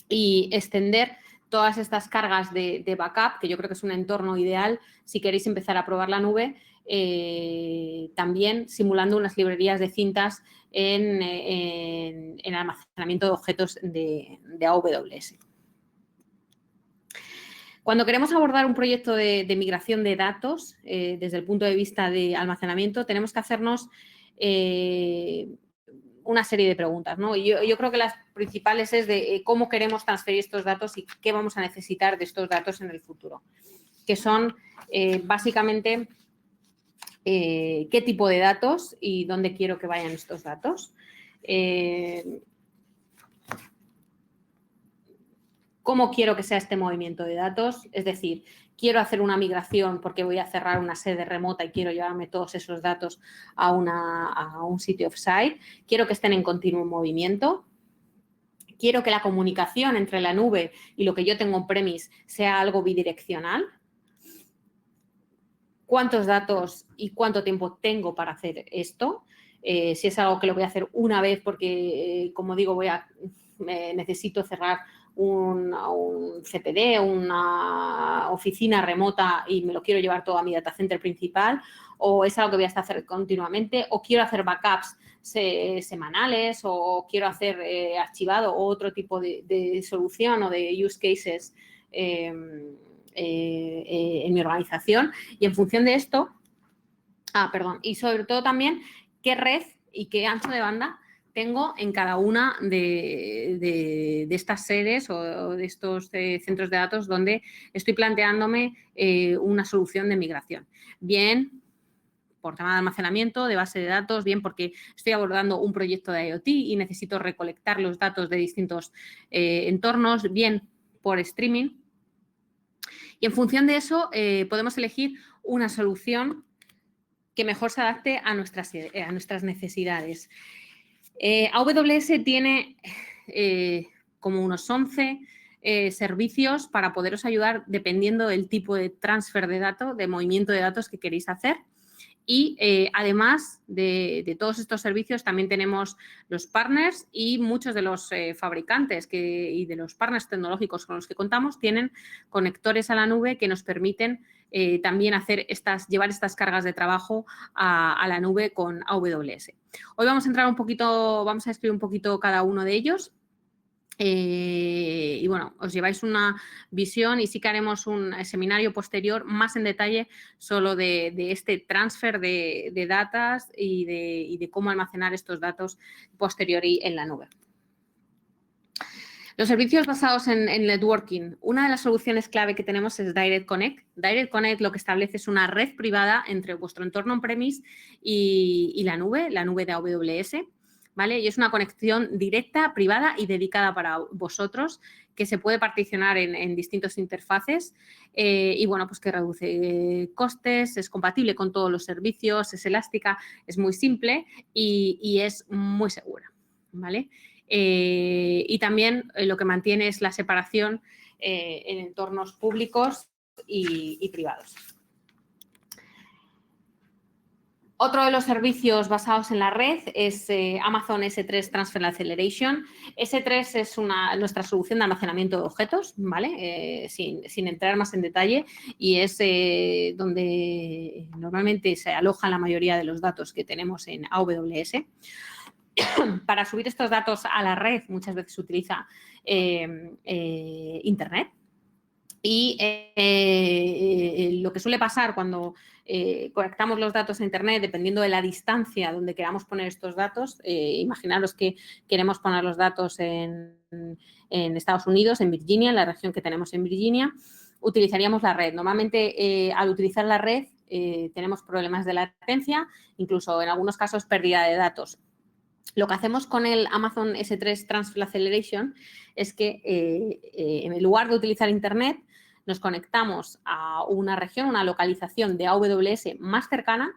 y extender todas estas cargas de backup, que yo creo que es un entorno ideal si queréis empezar a probar la nube, también simulando unas librerías de cintas en almacenamiento de objetos de AWS. Cuando queremos abordar un proyecto de migración de datos desde el punto de vista de almacenamiento, tenemos que hacernos una serie de preguntas, ¿no? Yo creo que las principales es de cómo queremos transferir estos datos y qué vamos a necesitar de estos datos en el futuro, que son básicamente qué tipo de datos y dónde quiero que vayan estos datos. ¿Cómo quiero que sea este movimiento de datos? Es decir, quiero hacer una migración porque voy a cerrar una sede remota y quiero llevarme todos esos datos a un sitio offsite. Quiero que estén en continuo movimiento. Quiero que la comunicación entre la nube y lo que yo tengo on-premise sea algo bidireccional. ¿Cuántos datos y cuánto tiempo tengo para hacer esto? Si es algo que lo voy a hacer una vez porque, como digo, necesito cerrar un CPD, una oficina remota y me lo quiero llevar todo a mi data center principal, o es algo que voy a estar hacer continuamente, o quiero hacer backups semanales, o quiero hacer archivado o otro tipo de solución o de use cases en mi organización. Y en función de esto, y sobre todo también qué red y qué ancho de banda tengo en cada una de estas sedes o de estos centros de datos donde estoy planteándome una solución de migración. Bien por tema de almacenamiento, de base de datos, bien porque estoy abordando un proyecto de IoT y necesito recolectar los datos de distintos entornos, bien por streaming. Y en función de eso podemos elegir una solución que mejor se adapte a nuestras necesidades. AWS tiene como unos 11 servicios para poderos ayudar dependiendo del tipo de transfer de datos, de movimiento de datos que queréis hacer. Y además de todos estos servicios también tenemos los partners y muchos de los fabricantes y de los partners tecnológicos con los que contamos tienen conectores a la nube que nos permiten también llevar estas cargas de trabajo a la nube con AWS. Hoy vamos a describir un poquito cada uno de ellos. Y bueno, os lleváis una visión y sí que haremos un seminario posterior más en detalle solo de este transfer de datos y de cómo almacenar estos datos posteriori en la nube. Los servicios basados en networking. Una de las soluciones clave que tenemos es Direct Connect. Direct Connect lo que establece es una red privada entre vuestro entorno on-premise y la nube de AWS, ¿vale? Y es una conexión directa, privada y dedicada para vosotros, que se puede particionar en distintas interfaces y, bueno, pues que reduce costes, es compatible con todos los servicios, es elástica, es muy simple y es muy segura, ¿vale? Y también lo que mantiene es la separación en entornos públicos y privados. Otro de los servicios basados en la red es Amazon S3 Transfer Acceleration. S3 es nuestra solución de almacenamiento de objetos, ¿vale? Sin entrar más en detalle, y es donde normalmente se aloja la mayoría de los datos que tenemos en AWS. Para subir estos datos a la red muchas veces se utiliza Internet. Y lo que suele pasar cuando conectamos los datos a Internet, dependiendo de la distancia donde queramos poner estos datos, imaginaros que queremos poner los datos en Estados Unidos, en Virginia, en la región que tenemos en Virginia, utilizaríamos la red. Normalmente, al utilizar la red, tenemos problemas de latencia, incluso en algunos casos pérdida de datos. Lo que hacemos con el Amazon S3 Transfer Acceleration es que en lugar de utilizar Internet, nos conectamos a una región, una localización de AWS más cercana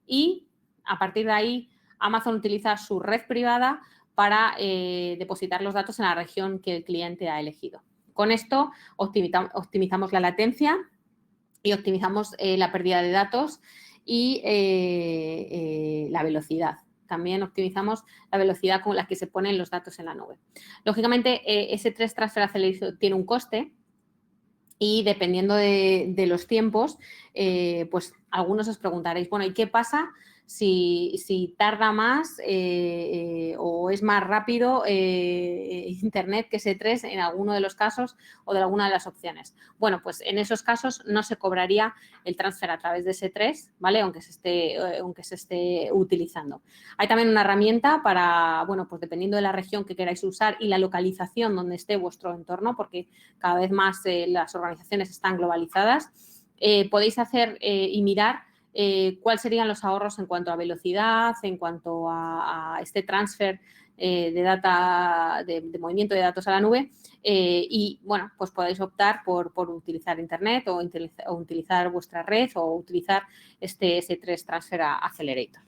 y a partir de ahí Amazon utiliza su red privada para depositar los datos en la región que el cliente ha elegido. Con esto optimizamos la latencia y optimizamos la pérdida de datos y la velocidad. También optimizamos la velocidad con la que se ponen los datos en la nube. Lógicamente, S3 Transfer Acceleration tiene un coste y dependiendo de los tiempos, pues algunos os preguntaréis, bueno, ¿y qué pasa si tarda más o es más rápido Internet que S3 en alguno de los casos o de alguna de las opciones? Bueno, pues en esos casos no se cobraría el transfer a través de S3, ¿vale? Aunque se esté utilizando. Hay también una herramienta para, bueno, pues dependiendo de la región que queráis usar y la localización donde esté vuestro entorno, porque cada vez más las organizaciones están globalizadas, podéis hacer y mirar cuáles serían los ahorros en cuanto a velocidad, en cuanto a este transfer de data, de movimiento de datos a la nube y, bueno, pues podéis optar por utilizar Internet o utilizar vuestra red o utilizar este S3 Transfer Accelerator.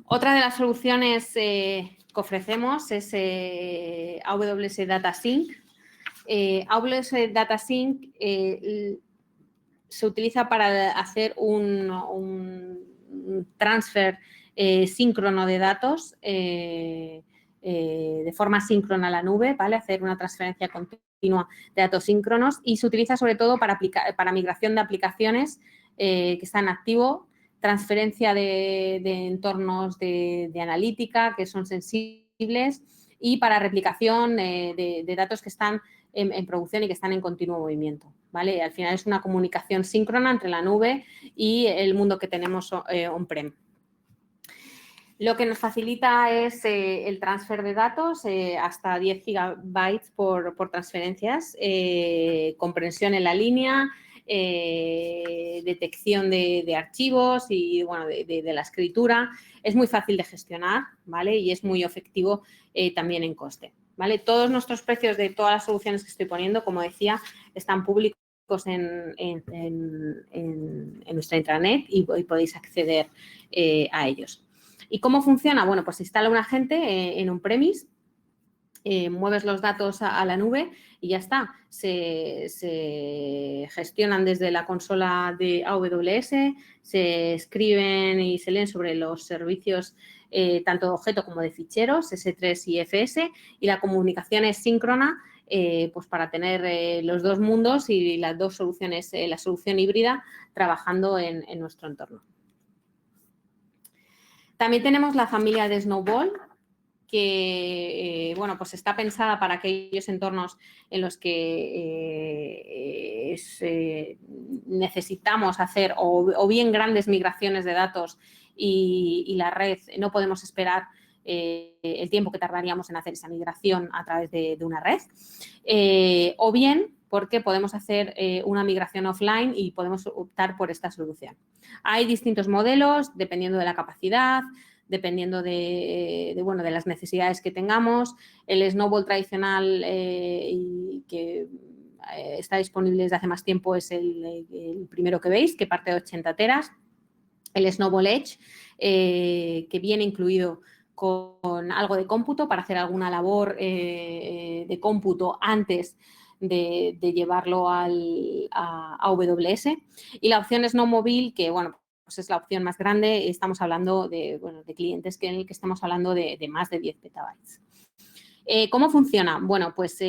Otra de las soluciones que ofrecemos es AWS Data Sync. AWS Data Sync se utiliza para hacer un transfer síncrono de datos de forma síncrona a la nube, ¿vale? Hacer una transferencia continua de datos síncronos y se utiliza sobre todo para migración de aplicaciones que están en activo, transferencia de entornos de analítica que son sensibles y para replicación de datos que están en producción y que están en continuo movimiento, ¿vale? Al final es una comunicación síncrona entre la nube y el mundo que tenemos on-prem. Lo que nos facilita es el transfer de datos, hasta 10 gigabytes por transferencias, comprensión en la línea, detección de archivos y, bueno, de la escritura. Es muy fácil de gestionar, ¿vale? Y es muy efectivo también en coste, ¿vale? Todos nuestros precios de todas las soluciones que estoy poniendo, como decía, están públicos en nuestra intranet y podéis acceder a ellos. ¿Y cómo funciona? Bueno, pues se instala un agente en on-premise, mueves los datos a la nube y ya está. Se gestionan desde la consola de AWS, se escriben y se leen sobre los servicios tanto de objeto como de ficheros, S3 y FS, y la comunicación es síncrona pues para tener los dos mundos y las dos soluciones, la solución híbrida, trabajando en nuestro entorno. También tenemos la familia de Snowball, que bueno, pues está pensada para aquellos entornos en los que necesitamos hacer o bien grandes migraciones de datos y la red no podemos esperar el tiempo que tardaríamos en hacer esa migración a través de una red, o bien porque podemos hacer una migración offline y podemos optar por esta solución. Hay distintos modelos dependiendo de la capacidad, dependiendo de las necesidades que tengamos. El Snowball tradicional y que está disponible desde hace más tiempo es el primero que veis, que parte de 80 teras. El Snowball Edge, que viene incluido con algo de cómputo para hacer alguna labor de cómputo antes de llevarlo a AWS. Y la opción Snowmobile, que bueno, pues es la opción más grande. Estamos hablando de clientes en el que estamos hablando de más de 10 petabytes. ¿Cómo funciona? Bueno, pues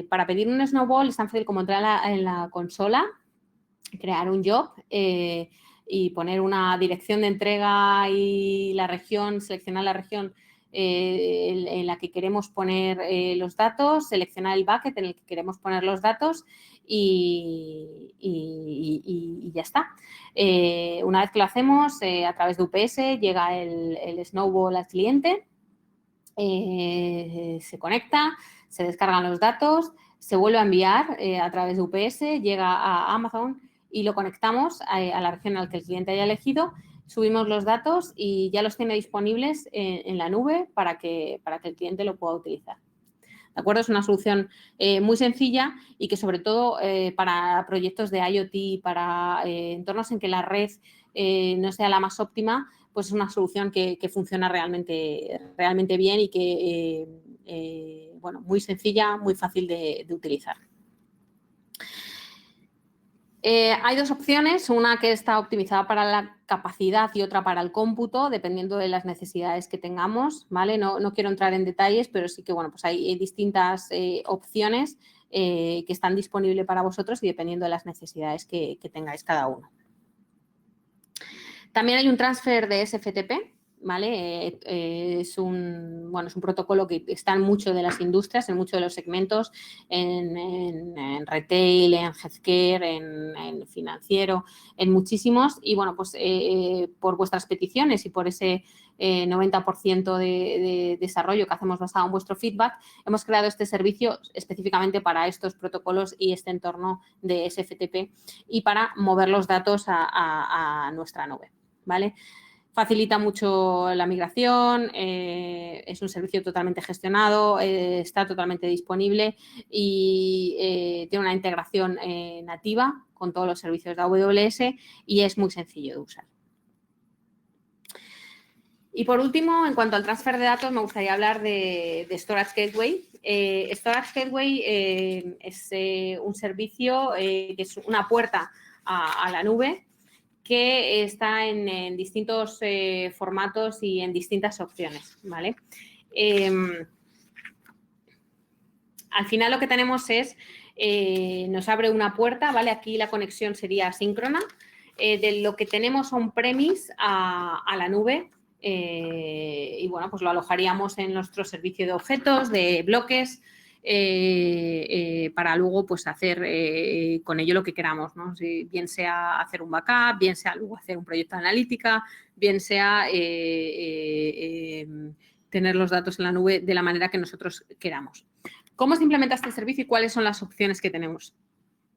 para pedir un Snowball es tan fácil como entrar en la consola, crear un job y poner una dirección de entrega y la región, seleccionar la región en la que queremos poner los datos, seleccionar el bucket en el que queremos poner los datos y ya está. Una vez que lo hacemos, a través de UPS llega el Snowball al cliente, se conecta, se descargan los datos, se vuelve a enviar a través de UPS, llega a Amazon y lo conectamos a la región al que el cliente haya elegido, subimos los datos y ya los tiene disponibles en la nube para que el cliente lo pueda utilizar. ¿De acuerdo? Es una solución muy sencilla y que sobre todo para proyectos de IoT, para entornos en que la red no sea la más óptima, pues es una solución que funciona realmente bien y que, muy sencilla, muy fácil de utilizar. Hay dos opciones, una que está optimizada para la capacidad y otra para el cómputo, dependiendo de las necesidades que tengamos, ¿vale? No quiero entrar en detalles, pero sí que, pues hay distintas opciones que están disponibles para vosotros y dependiendo de las necesidades que tengáis cada uno. También hay un transfer de SFTP, ¿vale? Es un protocolo que está en muchas de las industrias, en muchos de los segmentos, en retail, en healthcare, en financiero, en muchísimos. Y, pues por vuestras peticiones y por ese 90% de desarrollo que hacemos basado en vuestro feedback, hemos creado este servicio específicamente para estos protocolos y este entorno de SFTP y para mover los datos a nuestra nube. ¿Vale? Facilita mucho la migración, es un servicio totalmente gestionado, está totalmente disponible y tiene una integración nativa con todos los servicios de AWS y es muy sencillo de usar. Y por último, en cuanto al transfer de datos, me gustaría hablar de Storage Gateway. Storage Gateway es un servicio que es una puerta a la nube que está en distintos formatos y en distintas opciones, ¿vale? Al final lo que tenemos es, nos abre una puerta, ¿vale? Aquí la conexión sería asíncrona, de lo que tenemos on-premise a la nube y, pues lo alojaríamos en nuestro servicio de objetos, de bloques, para luego pues hacer con ello lo que queramos, ¿no? Bien sea hacer un backup, bien sea luego hacer un proyecto de analítica, bien sea tener los datos en la nube de la manera que nosotros queramos. ¿Cómo se implementa este servicio y cuáles son las opciones que tenemos?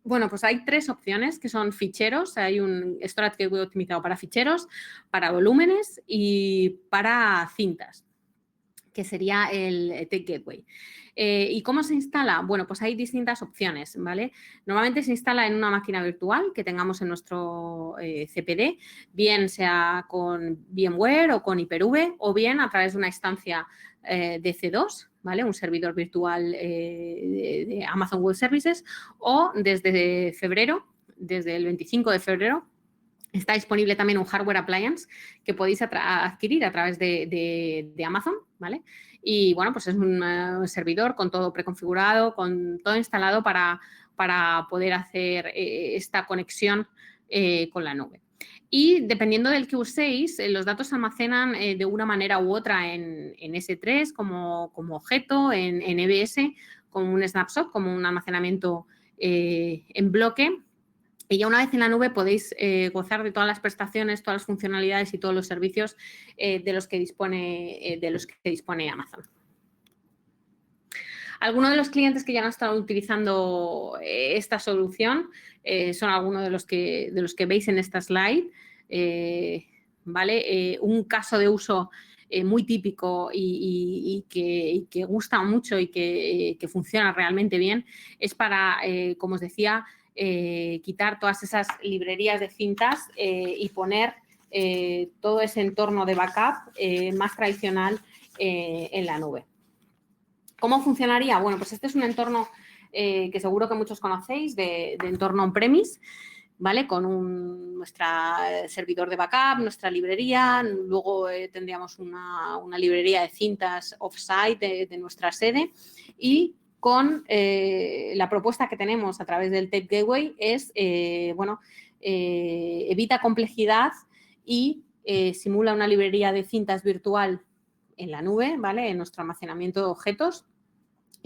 Bueno, pues hay tres opciones que son ficheros. Hay un Storage Gateway optimizado para ficheros, para volúmenes y para cintas, que sería el Take Gateway. ¿Y cómo se instala? Bueno, pues hay distintas opciones, ¿vale? Normalmente se instala en una máquina virtual que tengamos en nuestro CPD, bien sea con VMware o con Hyper-V o bien a través de una instancia de C2, ¿vale? Un servidor virtual de Amazon Web Services o desde febrero, desde el 25 de febrero, está disponible también un hardware appliance que podéis adquirir a través de Amazon, ¿vale? Y, pues es un servidor con todo preconfigurado, con todo instalado para poder hacer esta conexión con la nube. Y dependiendo del que uséis, los datos se almacenan de una manera u otra en S3 como objeto, en EBS como un snapshot, como un almacenamiento en bloque. Y ya una vez en la nube podéis gozar de todas las prestaciones, todas las funcionalidades y todos los servicios de los que dispone Amazon. Algunos de los clientes que ya han estado utilizando esta solución son algunos de los que veis en esta slide. ¿Vale? Un caso de uso muy típico y que gusta mucho y que funciona realmente bien es para, como os decía, quitar todas esas librerías de cintas y poner todo ese entorno de backup más tradicional en la nube. ¿Cómo funcionaría? Bueno, pues este es un entorno que seguro que muchos conocéis de entorno on-premise, ¿vale? Con nuestro servidor de backup, nuestra librería, luego tendríamos una librería de cintas off-site de nuestra sede y con la propuesta que tenemos a través del Tape Gateway es, evita complejidad y simula una librería de cintas virtual en la nube, ¿vale? En nuestro almacenamiento de objetos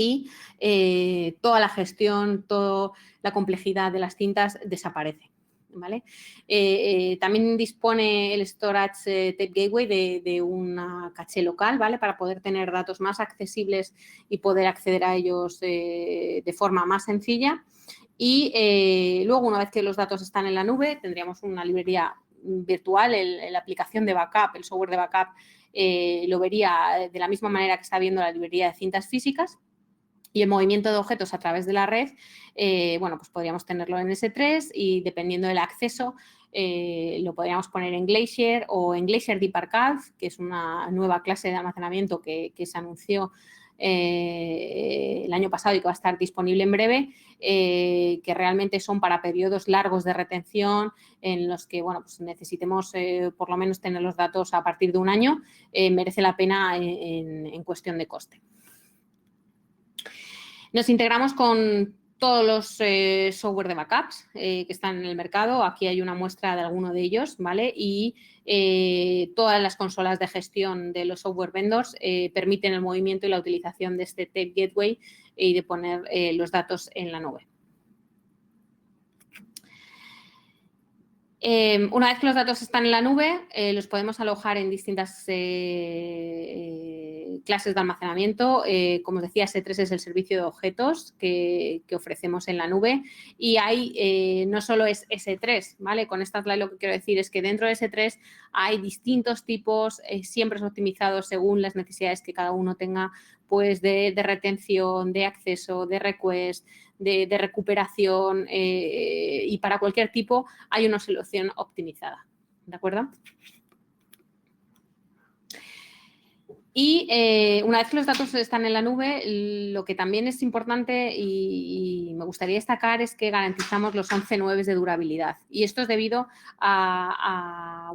y toda la gestión, toda la complejidad de las cintas desaparece, ¿vale? También dispone el Storage Tape Gateway de una caché local, ¿vale? Para poder tener datos más accesibles y poder acceder a ellos de forma más sencilla. Y luego, una vez que los datos están en la nube, tendríamos una librería virtual, la aplicación de backup, el software de backup, lo vería de la misma manera que está viendo la librería de cintas físicas. Y el movimiento de objetos a través de la red, pues podríamos tenerlo en S3 y dependiendo del acceso lo podríamos poner en Glacier o en Glacier Deep Archive, que es una nueva clase de almacenamiento que se anunció el año pasado y que va a estar disponible en breve, que realmente son para periodos largos de retención en los que pues necesitemos por lo menos tener los datos a partir de un año, merece la pena en cuestión de coste. Nos integramos con todos los software de backups que están en el mercado. Aquí hay una muestra de alguno de ellos, ¿vale? Y todas las consolas de gestión de los software vendors permiten el movimiento y la utilización de este Tape Gateway y de poner los datos en la nube. Una vez que los datos están en la nube, los podemos alojar en distintas clases de almacenamiento. Como os decía, S3 es el servicio de objetos que ofrecemos en la nube y hay, no solo es S3, ¿vale? Con esta slide lo que quiero decir es que dentro de S3 hay distintos tipos, siempre es optimizado según las necesidades que cada uno tenga, pues de retención, de acceso, de request, de recuperación y para cualquier tipo hay una solución optimizada, ¿de acuerdo? Y una vez que los datos están en la nube, lo que también es importante y me gustaría destacar es que garantizamos los 11 9 de durabilidad. Y esto es debido a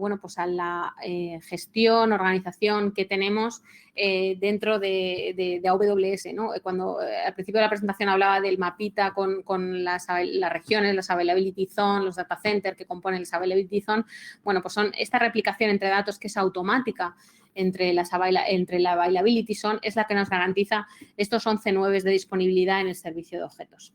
la gestión, organización que tenemos dentro de AWS, ¿no? Cuando al principio de la presentación hablaba del mapita con las regiones, las Availability Zone, los data centers que componen las Availability Zone, pues son esta replicación entre datos que es automática entre la Availability Zone es la que nos garantiza estos 11 9 de disponibilidad en el servicio de objetos.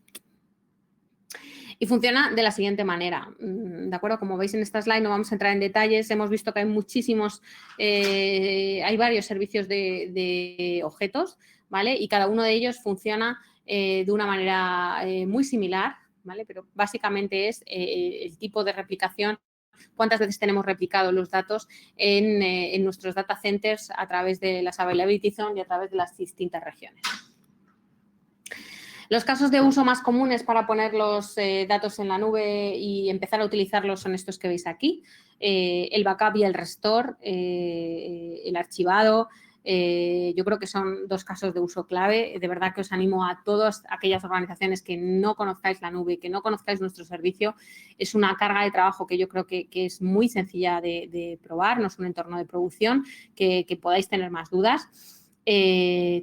Y funciona de la siguiente manera, ¿de acuerdo? Como veis en esta slide no vamos a entrar en detalles, hemos visto que hay muchísimos, hay varios servicios de objetos, ¿vale? Y cada uno de ellos funciona de una manera muy similar, ¿vale? Pero básicamente es el tipo de replicación. Cuántas veces tenemos replicados los datos en nuestros data centers a través de las Availability Zone y a través de las distintas regiones. Los casos de uso más comunes para poner los datos en la nube y empezar a utilizarlos son estos que veis aquí. El backup y el restore, el archivado. Yo creo que son dos casos de uso clave. De verdad que os animo a todas aquellas organizaciones que no conozcáis la nube, que no conozcáis nuestro servicio. Es una carga de trabajo que yo creo que es muy sencilla de probar, no es un entorno de producción que podáis tener más dudas.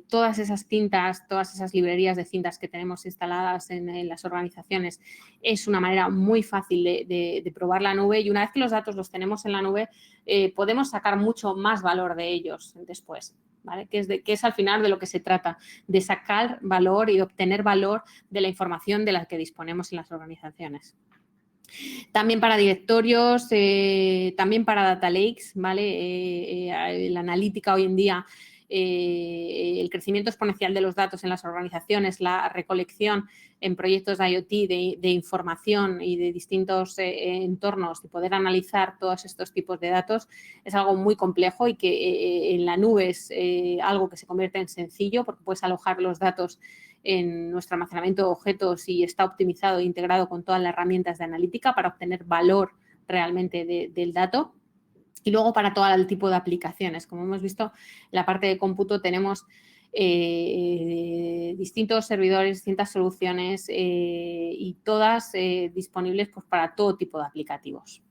todas esas cintas, todas esas librerías de cintas que tenemos instaladas en las organizaciones, es una manera muy fácil de probar la nube, y una vez que los datos los tenemos en la nube, podemos sacar mucho más valor de ellos después, ¿vale? Que es al final de lo que se trata, de sacar valor y obtener valor de la información de la que disponemos en las organizaciones. También para directorios, también para data lakes, ¿vale? La analítica hoy en día, el crecimiento exponencial de los datos en las organizaciones, la recolección en proyectos de IoT de información y de distintos entornos, y poder analizar todos estos tipos de datos es algo muy complejo, y que en la nube es algo que se convierte en sencillo, porque puedes alojar los datos en nuestro almacenamiento de objetos y está optimizado e integrado con todas las herramientas de analítica para obtener valor realmente del dato. Y luego para todo el tipo de aplicaciones. Como hemos visto, en la parte de cómputo tenemos distintos servidores, distintas soluciones y todas disponibles pues, para todo tipo de aplicativos.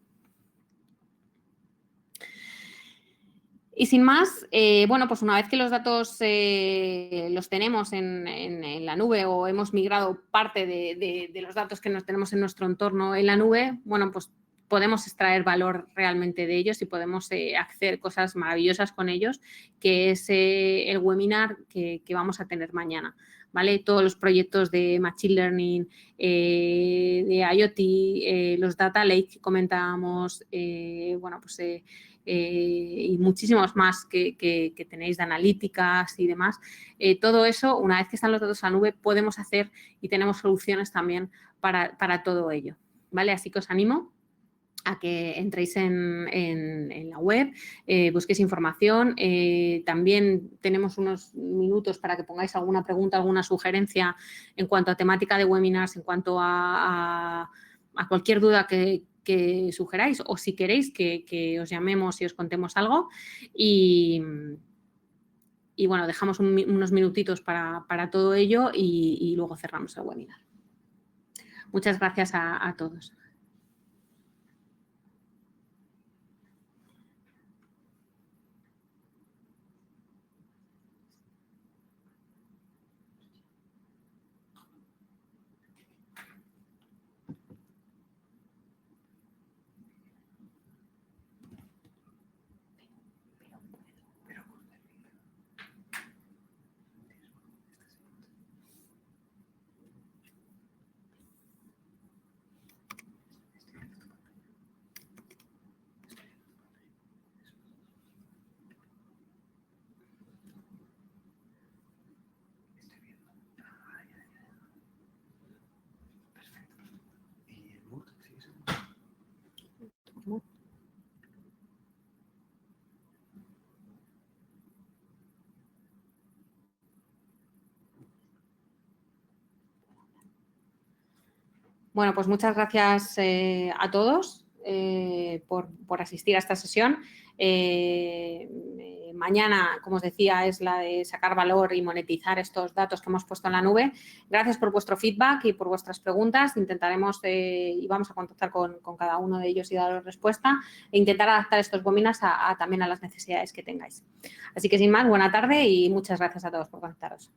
Y sin más, bueno, pues una vez que los datos los tenemos en la nube, o hemos migrado parte de los datos que nos tenemos en nuestro entorno en la nube, bueno, pues podemos extraer valor realmente de ellos y podemos hacer cosas maravillosas con ellos, que es el webinar que vamos a tener mañana, ¿vale? Todos los proyectos de Machine Learning, de IoT, los Data Lake que comentábamos, bueno, pues y muchísimos más que tenéis de analíticas y demás. Todo eso, una vez que están los datos a la nube, podemos hacer y tenemos soluciones también para todo ello, ¿vale? Así que os animo a que entréis en la web, busquéis información. También tenemos unos minutos para que pongáis alguna pregunta, alguna sugerencia en cuanto a temática de webinars, en cuanto a cualquier duda que sugeráis, o si queréis que os llamemos y os contemos algo. Y bueno, dejamos unos minutitos para todo ello y luego cerramos el webinar. Muchas gracias a todos. Bueno, pues muchas gracias a todos por asistir a esta sesión. Mañana, como os decía, es la de sacar valor y monetizar estos datos que hemos puesto en la nube. Gracias por vuestro feedback y por vuestras preguntas. Intentaremos y vamos a contactar con cada uno de ellos y daros respuesta, e intentar adaptar estos webinars también a las necesidades que tengáis. Así que sin más, buena tarde y muchas gracias a todos por conectaros.